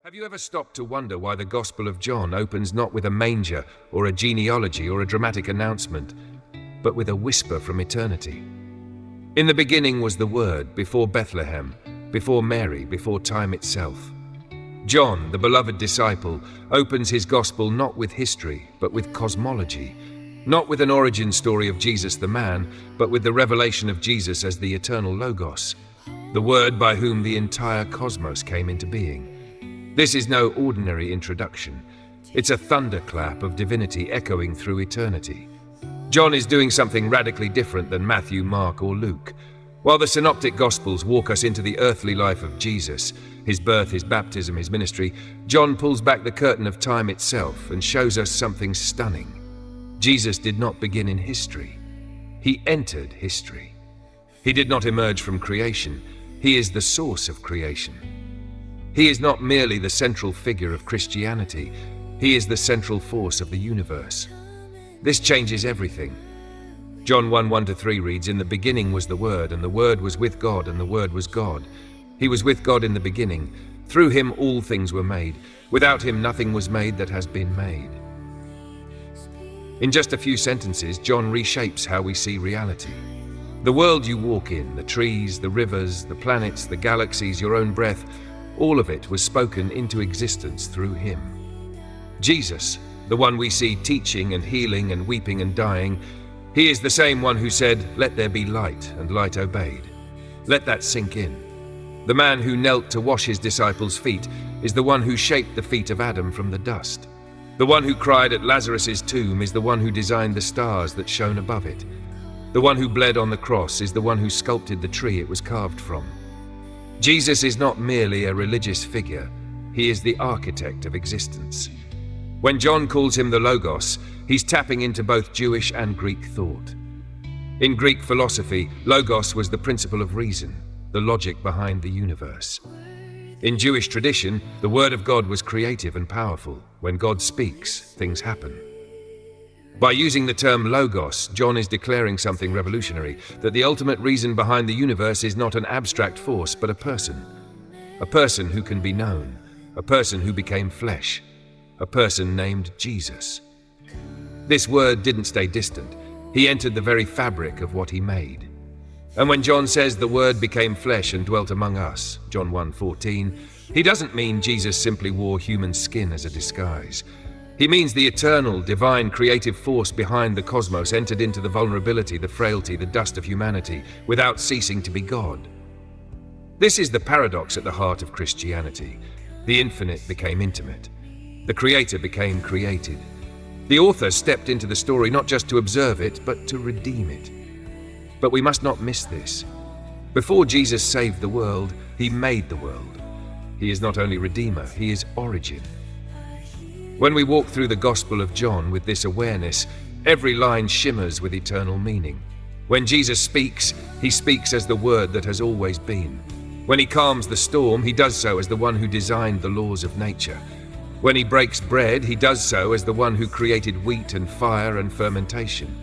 Have you ever stopped to wonder why the Gospel of John opens not with a manger or a genealogy or a dramatic announcement, but with a whisper from eternity? In the beginning was the Word, before Bethlehem, before Mary, before time itself. John, the beloved disciple, opens his Gospel not with history, but with cosmology, not with an origin story of Jesus the man, but with the revelation of Jesus as the eternal Logos, the Word by whom the entire cosmos came into being. This is no ordinary introduction. It's a thunderclap of divinity echoing through eternity. John is doing something radically different than Matthew, Mark, or Luke. While the Synoptic Gospels walk us into the earthly life of Jesus, his birth, his baptism, his ministry, John pulls back the curtain of time itself and shows us something stunning. Jesus did not begin in history. He entered history. He did not emerge from creation. He is the source of creation. He is not merely the central figure of Christianity. He is the central force of the universe. This changes everything. John 1:1-3 reads, "In the beginning was the Word, and the Word was with God, and the Word was God. He was with God in the beginning. Through him all things were made. Without him nothing was made that has been made." In just a few sentences, John reshapes how we see reality. The world you walk in, the trees, the rivers, the planets, the galaxies, your own breath, all of it was spoken into existence through him. Jesus, the one we see teaching and healing and weeping and dying, he is the same one who said, "Let there be light," and light obeyed. Let that sink in. The man who knelt to wash his disciples' feet is the one who shaped the feet of Adam from the dust. The one who cried at Lazarus' tomb is the one who designed the stars that shone above it. The one who bled on the cross is the one who sculpted the tree it was carved from. Jesus is not merely a religious figure, he is the architect of existence. When John calls him the Logos, he's tapping into both Jewish and Greek thought. In Greek philosophy, Logos was the principle of reason, the logic behind the universe. In Jewish tradition, the Word of God was creative and powerful. When God speaks, things happen. By using the term Logos, John is declaring something revolutionary, that the ultimate reason behind the universe is not an abstract force, but a person who can be known, a person who became flesh, a person named Jesus. This Word didn't stay distant. He entered the very fabric of what he made. And when John says the Word became flesh and dwelt among us, John 1:14, he doesn't mean Jesus simply wore human skin as a disguise. He means the eternal, divine, creative force behind the cosmos entered into the vulnerability, the frailty, the dust of humanity, without ceasing to be God. This is the paradox at the heart of Christianity. The infinite became intimate. The Creator became created. The author stepped into the story not just to observe it, but to redeem it. But we must not miss this. Before Jesus saved the world, he made the world. He is not only Redeemer, he is Origin. When we walk through the Gospel of John with this awareness, every line shimmers with eternal meaning. When Jesus speaks, he speaks as the Word that has always been. When he calms the storm, he does so as the one who designed the laws of nature. When he breaks bread, he does so as the one who created wheat and fire and fermentation.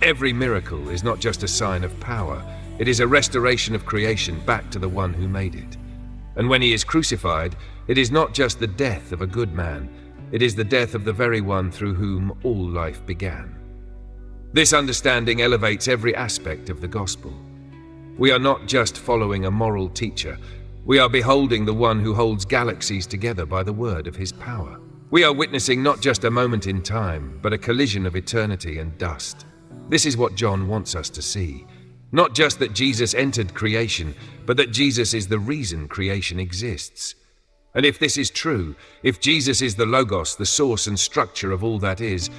Every miracle is not just a sign of power, it is a restoration of creation back to the one who made it. And when he is crucified, it is not just the death of a good man, it is the death of the very one through whom all life began. This understanding elevates every aspect of the gospel. We are not just following a moral teacher, we are beholding the one who holds galaxies together by the word of his power. We are witnessing not just a moment in time, but a collision of eternity and dust. This is what John wants us to see. Not just that Jesus entered creation, but that Jesus is the reason creation exists. And if this is true, if Jesus is the Logos, the source and structure of all that is,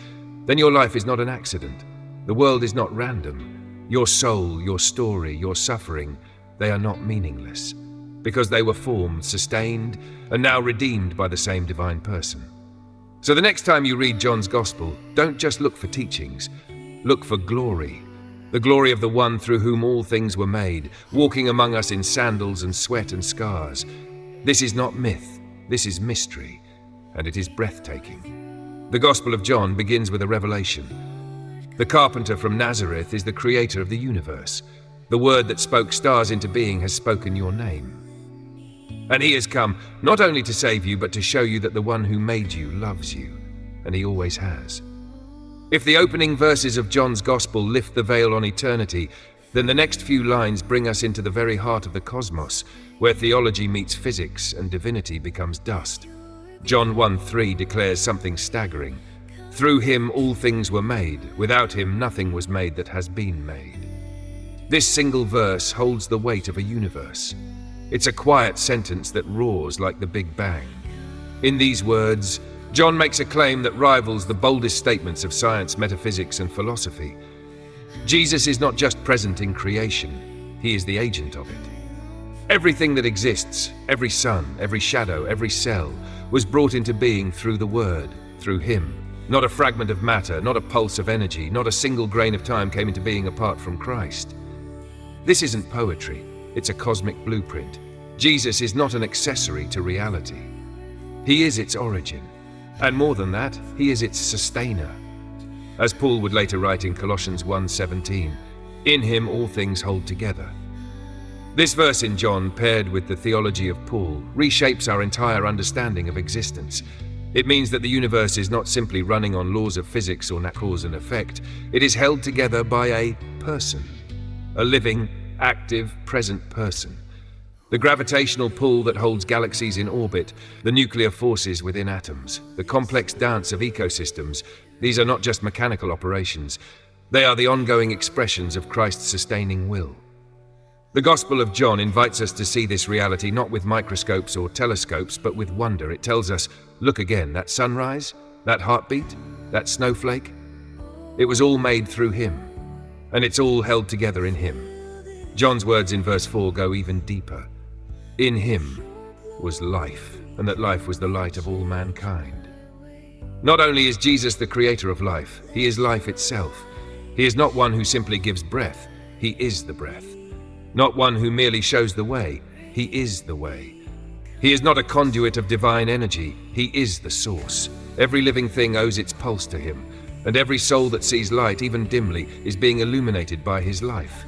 then your life is not an accident. The world is not random. Your soul, your story, your suffering, they are not meaningless, because they were formed, sustained, and now redeemed by the same divine person. So the next time you read John's Gospel, don't just look for teachings, look for glory. The glory of the one through whom all things were made, walking among us in sandals and sweat and scars. This is not myth, this is mystery, and it is breathtaking. The Gospel of John begins with a revelation. The carpenter from Nazareth is the creator of the universe. The word that spoke stars into being has spoken your name. And he has come not only to save you, but to show you that the one who made you loves you, and he always has. If the opening verses of John's Gospel lift the veil on eternity, then the next few lines bring us into the very heart of the cosmos, where theology meets physics and divinity becomes dust. John 1:3 declares something staggering. Through him all things were made, without him nothing was made that has been made. This single verse holds the weight of a universe. It's a quiet sentence that roars like the Big Bang. In these words, John makes a claim that rivals the boldest statements of science, metaphysics, and philosophy. Jesus is not just present in creation, he is the agent of it. Everything that exists, every sun, every shadow, every cell, was brought into being through the Word, through him. Not a fragment of matter, not a pulse of energy, not a single grain of time came into being apart from Christ. This isn't poetry, it's a cosmic blueprint. Jesus is not an accessory to reality. He is its origin. And more than that, he is its sustainer. As Paul would later write in Colossians 1:17, in him all things hold together. This verse in John, paired with the theology of Paul, reshapes our entire understanding of existence. It means that the universe is not simply running on laws of physics or cause and effect. It is held together by a person, a living, active, present person. The gravitational pull that holds galaxies in orbit, the nuclear forces within atoms, the complex dance of ecosystems, these are not just mechanical operations. They are the ongoing expressions of Christ's sustaining will. The Gospel of John invites us to see this reality not with microscopes or telescopes, but with wonder. It tells us, look again, that sunrise, that heartbeat, that snowflake. It was all made through him, and it's all held together in him. John's words in verse 4 go even deeper. In him was life, and that life was the light of all mankind. Not only is Jesus the creator of life, he is life itself. He is not one who simply gives breath, he is the breath. Not one who merely shows the way, he is the way. He is not a conduit of divine energy, he is the source. Every living thing owes its pulse to him, and every soul that sees light, even dimly, is being illuminated by his life.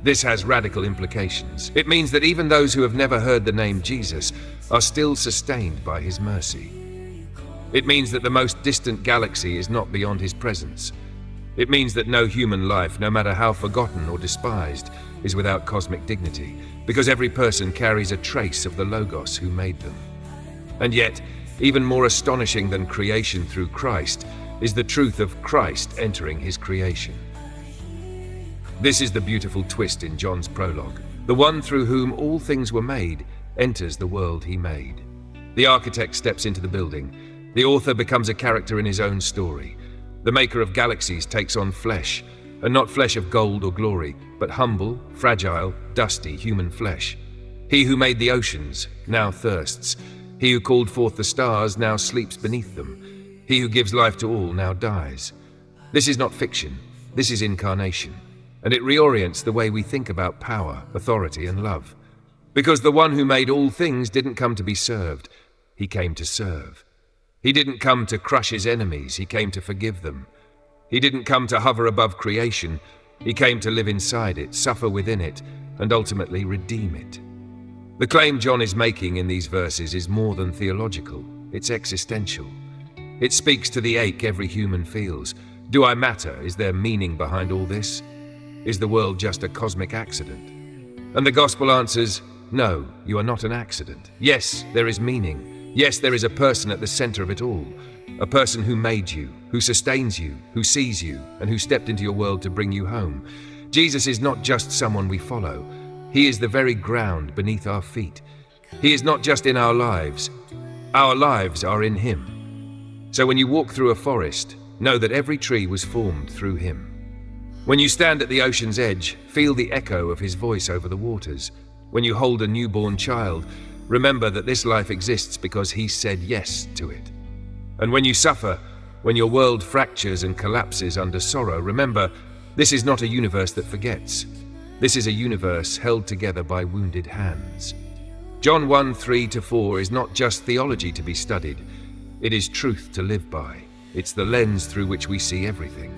This has radical implications. It means that even those who have never heard the name Jesus are still sustained by his mercy. It means that the most distant galaxy is not beyond his presence. It means that no human life, no matter how forgotten or despised, is without cosmic dignity, because every person carries a trace of the Logos who made them. And yet, even more astonishing than creation through Christ is the truth of Christ entering his creation. This is the beautiful twist in John's prologue. The one through whom all things were made enters the world he made. The architect steps into the building. The author becomes a character in his own story. The maker of galaxies takes on flesh, and not flesh of gold or glory, but humble, fragile, dusty human flesh. He who made the oceans now thirsts. He who called forth the stars now sleeps beneath them. He who gives life to all now dies. This is not fiction. This is incarnation. And it reorients the way we think about power, authority, and love. Because the one who made all things didn't come to be served, he came to serve. He didn't come to crush his enemies, he came to forgive them. He didn't come to hover above creation, he came to live inside it, suffer within it, and ultimately redeem it. The claim John is making in these verses is more than theological, it's existential. It speaks to the ache every human feels. Do I matter? Is there meaning behind all this? Is the world just a cosmic accident? And the gospel answers, no, you are not an accident. Yes, there is meaning. Yes, there is a person at the center of it all. A person who made you, who sustains you, who sees you, and who stepped into your world to bring you home. Jesus is not just someone we follow. He is the very ground beneath our feet. He is not just in our lives are in him. So when you walk through a forest, know that every tree was formed through him. When you stand at the ocean's edge, feel the echo of his voice over the waters. When you hold a newborn child, remember that this life exists because he said yes to it. And when you suffer, when your world fractures and collapses under sorrow, remember, this is not a universe that forgets. This is a universe held together by wounded hands. John 1:3-4 is not just theology to be studied. It is truth to live by. It's the lens through which we see everything.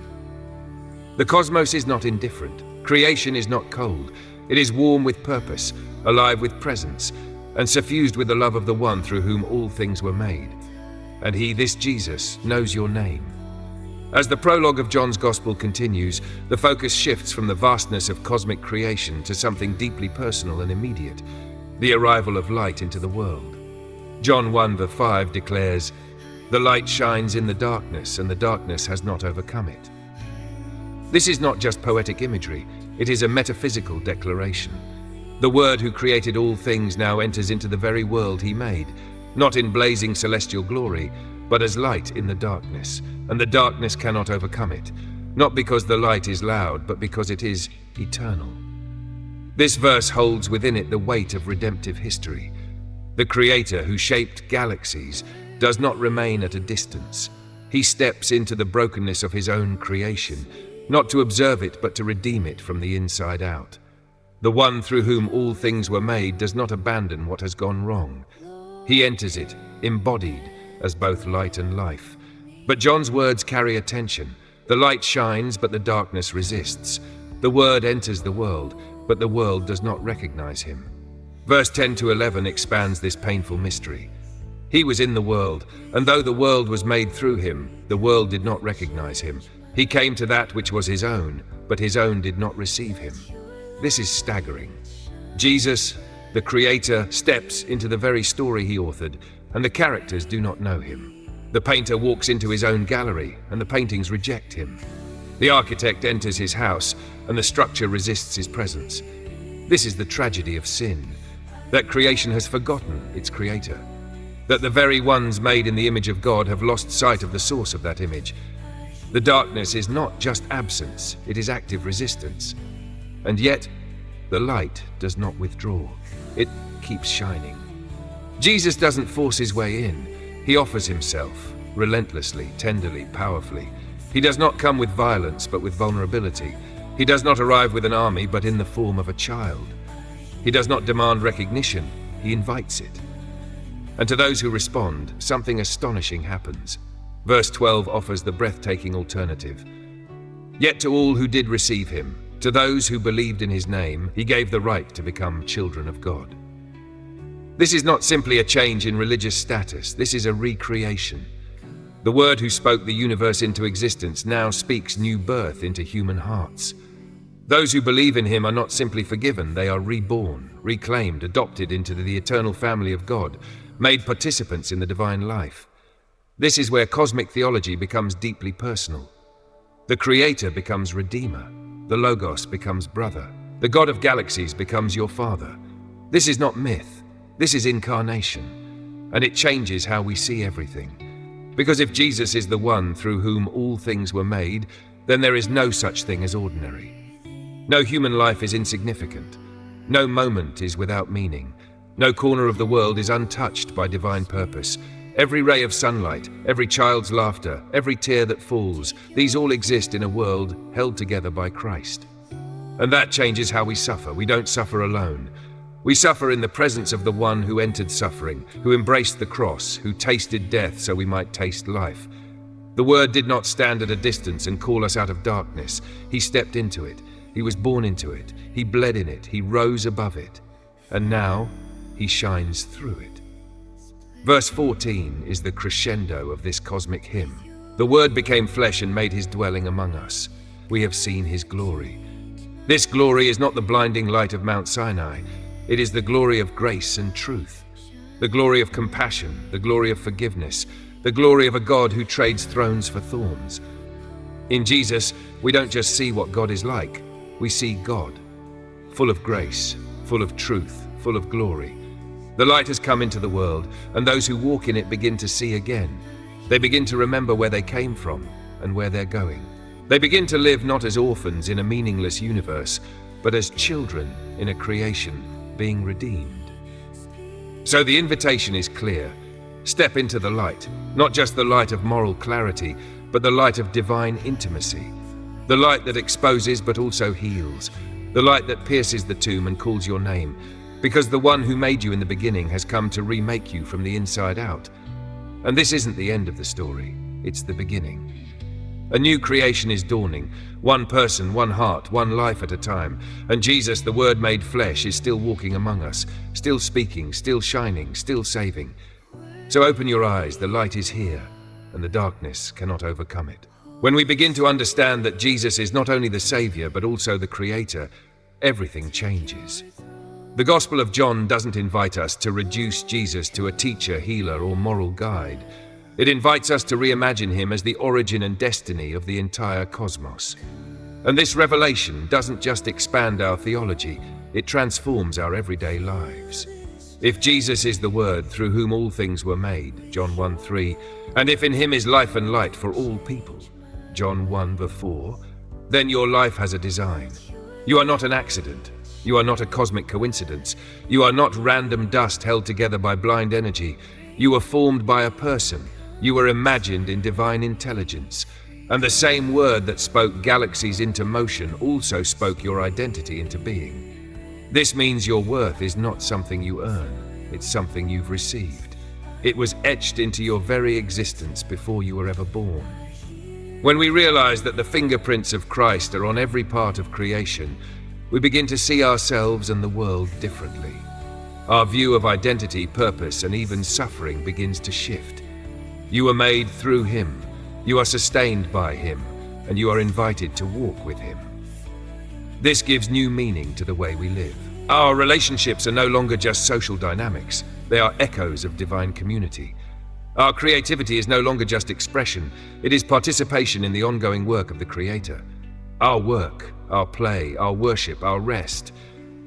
The cosmos is not indifferent. Creation is not cold. It is warm with purpose, alive with presence. and suffused with the love of the one through whom all things were made. And he, this Jesus, knows your name. As the prologue of John's Gospel continues, the focus shifts from the vastness of cosmic creation to something deeply personal and immediate, the arrival of light into the world. John 1:5 declares, "The light shines in the darkness, and the darkness has not overcome it." This is not just poetic imagery, it is a metaphysical declaration. The Word who created all things now enters into the very world he made, not in blazing celestial glory, but as light in the darkness, and the darkness cannot overcome it, not because the light is loud, but because it is eternal. This verse holds within it the weight of redemptive history. The Creator who shaped galaxies does not remain at a distance. He steps into the brokenness of his own creation, not to observe it, but to redeem it from the inside out. The one through whom all things were made does not abandon what has gone wrong. He enters it, embodied as both light and life. But John's words carry a tension. The light shines, but the darkness resists. The Word enters the world, but the world does not recognize him. Verse 10-11 expands this painful mystery. He was in the world, and though the world was made through him, the world did not recognize him. He came to that which was his own, but his own did not receive him. This is staggering. Jesus, the Creator, steps into the very story he authored, and the characters do not know him. The painter walks into his own gallery, and the paintings reject him. The architect enters his house, and the structure resists his presence. This is the tragedy of sin, that creation has forgotten its Creator, that the very ones made in the image of God have lost sight of the source of that image. The darkness is not just absence, it is active resistance. And yet, the light does not withdraw. It keeps shining. Jesus doesn't force his way in. He offers himself, relentlessly, tenderly, powerfully. He does not come with violence, but with vulnerability. He does not arrive with an army, but in the form of a child. He does not demand recognition, he invites it. And to those who respond, something astonishing happens. Verse 12 offers the breathtaking alternative. Yet to all who did receive him, to those who believed in his name, he gave the right to become children of God. This is not simply a change in religious status, this is a recreation. The Word who spoke the universe into existence now speaks new birth into human hearts. Those who believe in him are not simply forgiven, they are reborn, reclaimed, adopted into the eternal family of God, made participants in the divine life. This is where cosmic theology becomes deeply personal. The Creator becomes Redeemer, the Logos becomes brother, the God of galaxies becomes your Father. This is not myth, this is incarnation, and it changes how we see everything. Because if Jesus is the one through whom all things were made, then there is no such thing as ordinary. No human life is insignificant. No moment is without meaning. No corner of the world is untouched by divine purpose. Every ray of sunlight, every child's laughter, every tear that falls, these all exist in a world held together by Christ. And that changes how we suffer. We don't suffer alone. We suffer in the presence of the one who entered suffering, who embraced the cross, who tasted death so we might taste life. The Word did not stand at a distance and call us out of darkness. He stepped into it. He was born into it. He bled in it. He rose above it. And now he shines through it. Verse 14 is the crescendo of this cosmic hymn. The Word became flesh and made his dwelling among us. We have seen his glory. This glory is not the blinding light of Mount Sinai. It is the glory of grace and truth, the glory of compassion, the glory of forgiveness, the glory of a God who trades thrones for thorns. In Jesus, we don't just see what God is like, we see God, full of grace, full of truth, full of glory. The light has come into the world, and those who walk in it begin to see again. They begin to remember where they came from and where they're going. They begin to live not as orphans in a meaningless universe, but as children in a creation being redeemed. So the invitation is clear. Step into the light, not just the light of moral clarity, but the light of divine intimacy. The light that exposes but also heals. The light that pierces the tomb and calls your name. Because the one who made you in the beginning has come to remake you from the inside out. And this isn't the end of the story, it's the beginning. A new creation is dawning, one person, one heart, one life at a time, and Jesus, the Word made flesh, is still walking among us, still speaking, still shining, still saving. So open your eyes, the light is here, and the darkness cannot overcome it. When we begin to understand that Jesus is not only the Savior, but also the Creator, everything changes. The Gospel of John doesn't invite us to reduce Jesus to a teacher, healer, or moral guide. It invites us to reimagine him as the origin and destiny of the entire cosmos. And this revelation doesn't just expand our theology, it transforms our everyday lives. If Jesus is the Word through whom all things were made, John 1:3, and if in him is life and light for all people, John 1:4, then your life has a design. You are not an accident. You are not a cosmic coincidence. You are not random dust held together by blind energy. You were formed by a person. You were imagined in divine intelligence. And the same Word that spoke galaxies into motion also spoke your identity into being. This means your worth is not something you earn. It's something you've received. It was etched into your very existence before you were ever born. When we realize that the fingerprints of Christ are on every part of creation, we begin to see ourselves and the world differently. Our view of identity, purpose, and even suffering begins to shift. You were made through him, you are sustained by him, and you are invited to walk with him. This gives new meaning to the way we live. Our relationships are no longer just social dynamics, they are echoes of divine community. Our creativity is no longer just expression, it is participation in the ongoing work of the Creator. Our work, our play, our worship, our rest,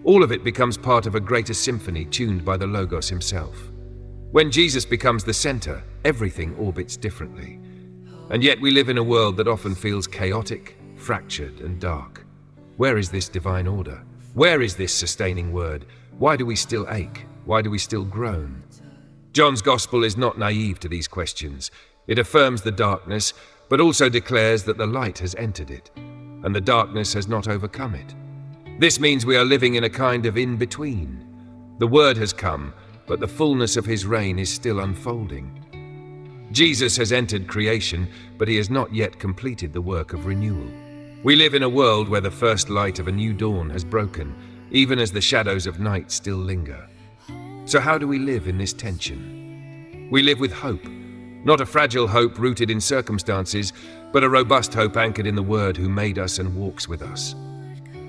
all of it becomes part of a greater symphony tuned by the Logos himself. When Jesus becomes the center, everything orbits differently. And yet we live in a world that often feels chaotic, fractured, and dark. Where is this divine order? Where is this sustaining Word? Why do we still ache? Why do we still groan? John's Gospel is not naive to these questions. It affirms the darkness, but also declares that the light has entered it, and the darkness has not overcome it. This means we are living in a kind of in-between. The Word has come, but the fullness of his reign is still unfolding. Jesus has entered creation, but he has not yet completed the work of renewal. We live in a world where the first light of a new dawn has broken, even as the shadows of night still linger. So how do we live in this tension? We live with hope, not a fragile hope rooted in circumstances, but a robust hope anchored in the Word who made us and walks with us.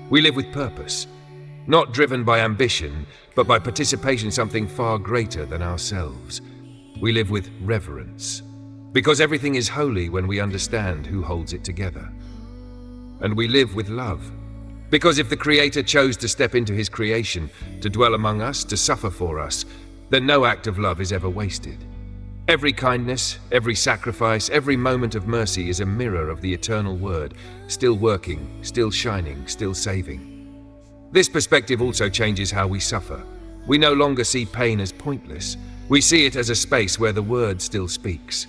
We live with purpose, not driven by ambition, but by participation in something far greater than ourselves. We live with reverence, because everything is holy when we understand who holds it together. And we live with love, because if the Creator chose to step into his creation, to dwell among us, to suffer for us, then no act of love is ever wasted. Every kindness, every sacrifice, every moment of mercy is a mirror of the eternal Word, still working, still shining, still saving. This perspective also changes how we suffer. We no longer see pain as pointless. We see it as a space where the Word still speaks.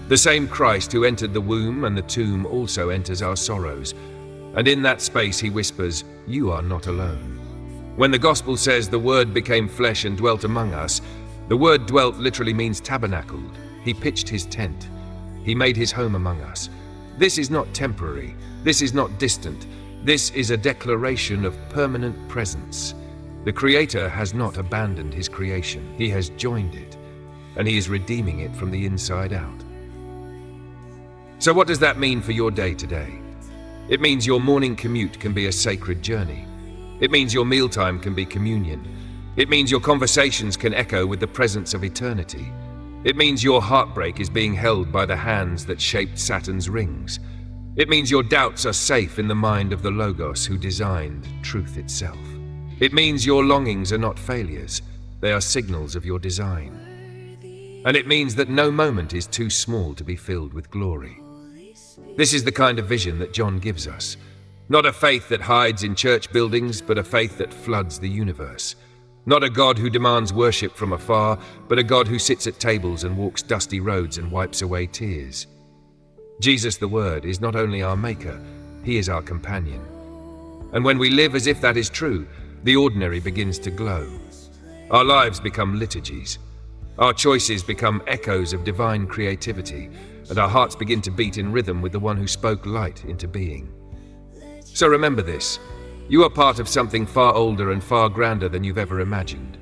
The same Christ who entered the womb and the tomb also enters our sorrows. And in that space he whispers, "You are not alone." When the Gospel says the Word became flesh and dwelt among us, the word dwelt literally means tabernacled. He pitched his tent. He made his home among us. This is not temporary. This is not distant. This is a declaration of permanent presence. The Creator has not abandoned his creation. He has joined it, and he is redeeming it from the inside out. So what does that mean for your day today? It means your morning commute can be a sacred journey. It means your mealtime can be communion. It means your conversations can echo with the presence of eternity. It means your heartbreak is being held by the hands that shaped Saturn's rings. It means your doubts are safe in the mind of the Logos who designed truth itself. It means your longings are not failures, they are signals of your design. And it means that no moment is too small to be filled with glory. This is the kind of vision that John gives us. Not a faith that hides in church buildings, but a faith that floods the universe. Not a God who demands worship from afar, but a God who sits at tables and walks dusty roads and wipes away tears. Jesus the Word is not only our Maker, he is our companion. And when we live as if that is true, the ordinary begins to glow. Our lives become liturgies. Our choices become echoes of divine creativity, and our hearts begin to beat in rhythm with the one who spoke light into being. So remember this: you are part of something far older and far grander than you've ever imagined.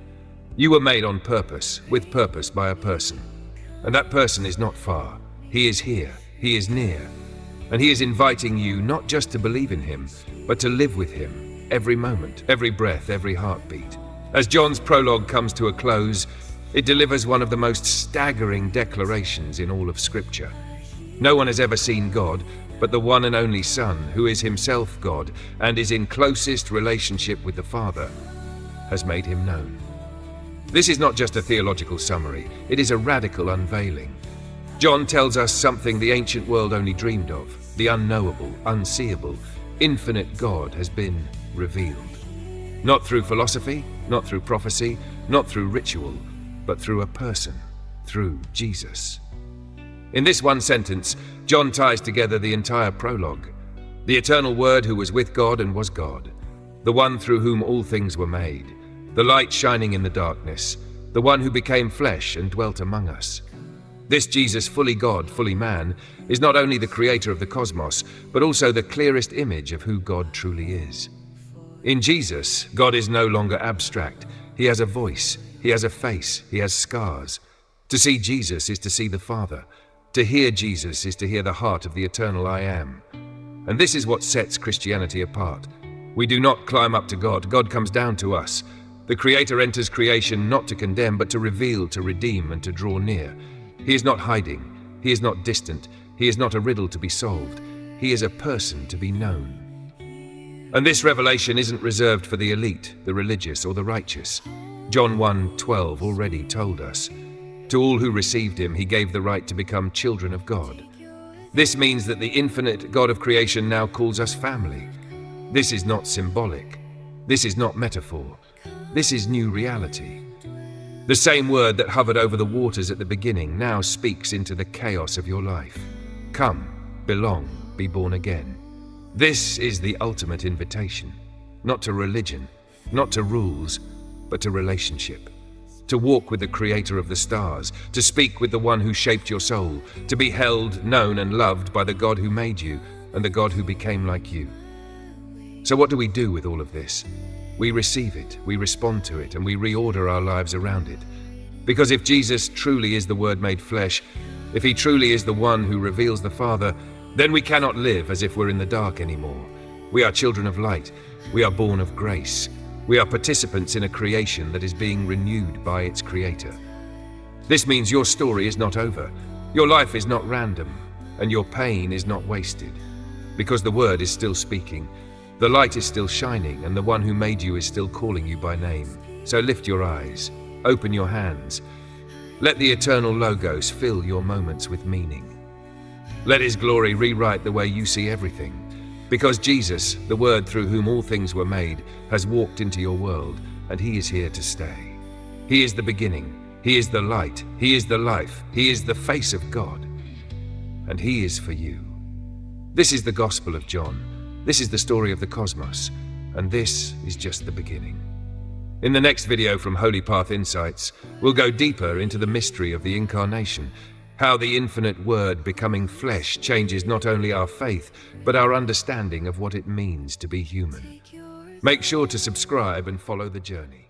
You were made on purpose, with purpose by a person. And that person is not far. He is here, he is near. And he is inviting you not just to believe in him, but to live with him every moment, every breath, every heartbeat. As John's prologue comes to a close, it delivers one of the most staggering declarations in all of Scripture. No one has ever seen God, but the one and only Son, who is himself God and is in closest relationship with the Father, has made him known. This is not just a theological summary, it is a radical unveiling. John tells us something the ancient world only dreamed of: the unknowable, unseeable, infinite God has been revealed. Not through philosophy, not through prophecy, not through ritual, but through a person, through Jesus. In this one sentence, John ties together the entire prologue. The eternal Word who was with God and was God, the one through whom all things were made, the light shining in the darkness, the one who became flesh and dwelt among us. This Jesus, fully God, fully man, is not only the creator of the cosmos, but also the clearest image of who God truly is. In Jesus, God is no longer abstract. He has a voice, he has a face, he has scars. To see Jesus is to see the Father. To hear Jesus is to hear the heart of the eternal I Am. And this is what sets Christianity apart. We do not climb up to God, God comes down to us. The Creator enters creation not to condemn, but to reveal, to redeem, and to draw near. He is not hiding, he is not distant, he is not a riddle to be solved. He is a person to be known. And this revelation isn't reserved for the elite, the religious, or the righteous. John 1:12 already told us, "To all who received him, he gave the right to become children of God." This means that the infinite God of creation now calls us family. This is not symbolic. This is not metaphor. This is new reality. The same word that hovered over the waters at the beginning now speaks into the chaos of your life. Come, belong, be born again. This is the ultimate invitation, not to religion, not to rules, but to relationship. To walk with the Creator of the stars, to speak with the one who shaped your soul, to be held, known, and loved by the God who made you and the God who became like you. So what do we do with all of this? We receive it, we respond to it, and we reorder our lives around it. Because if Jesus truly is the Word made flesh, if he truly is the one who reveals the Father, then we cannot live as if we're in the dark anymore. We are children of light. We are born of grace. We are participants in a creation that is being renewed by its Creator. This means your story is not over. Your life is not random, and your pain is not wasted. Because the Word is still speaking. The light is still shining, and the one who made you is still calling you by name. So lift your eyes, open your hands. Let the eternal Logos fill your moments with meaning. Let his glory rewrite the way you see everything. Because Jesus, the Word through whom all things were made, has walked into your world, and he is here to stay. He is the beginning, he is the light, he is the life, he is the face of God. And he is for you. This is the Gospel of John. This is the story of the cosmos, and this is just the beginning. In the next video from Holy Path Insights, we'll go deeper into the mystery of the Incarnation, how the infinite Word becoming flesh changes not only our faith, but our understanding of what it means to be human. Make sure to subscribe and follow the journey.